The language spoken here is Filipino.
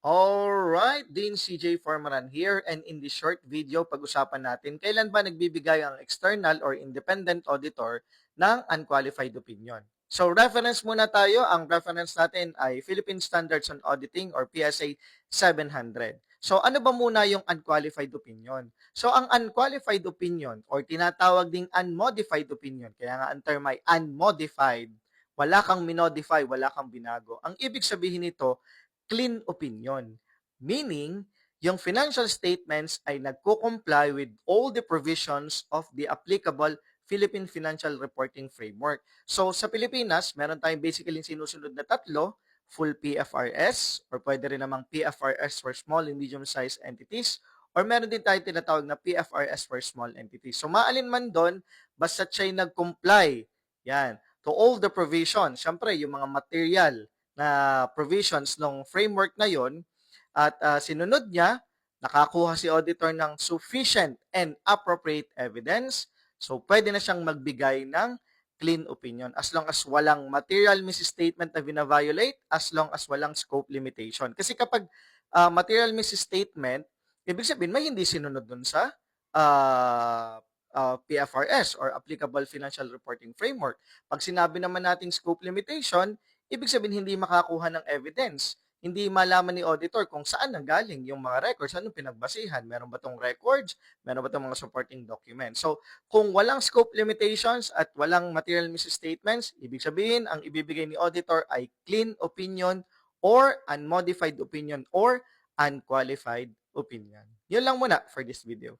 Alright, Dean CJ Formaran here, and in this short video, pag-usapan natin kailan ba nagbibigay ang external or independent auditor ng unqualified opinion. So reference muna tayo, ang reference natin ay Philippine Standards on Auditing or PSA 700. So ano ba muna yung unqualified opinion? So ang unqualified opinion or tinatawag ding unmodified opinion, kaya nga ang term ay unmodified, wala kang minodify, wala kang binago. Ang ibig sabihin nito, clean opinion. Meaning, yung financial statements ay nagko-comply with all the provisions of the applicable Philippine Financial Reporting Framework. So, sa Pilipinas, meron tayong basically sinusunod na tatlo, full PFRS, or pwede rin namang PFRS for small and medium-sized entities, or meron din tayo tinatawag na PFRS for small entities. So, maalin man doon, basta siya'y nag-comply, yan, to all the provisions. Siyempre, yung mga material na provisions ng framework na yon at sinunod niya, nakakuha si auditor ng sufficient and appropriate evidence, so pwede na siyang magbigay ng clean opinion as long as walang material misstatement na vina-violate, as long as walang scope limitation. Kasi kapag material misstatement, ibig sabihin may hindi sinunod dun sa PFRS or Applicable Financial Reporting Framework. Pag sinabi naman natin scope limitation, ibig sabihin hindi makakuha ng evidence. Hindi malaman ni auditor kung saan nanggaling yung mga records, anong pinagbasihan. Meron ba tong records? Meron ba tong mga supporting documents? So, kung walang scope limitations at walang material misstatements, ibig sabihin, ang ibibigay ni auditor ay clean opinion or unmodified opinion or unqualified opinion. Yun lang muna for this video.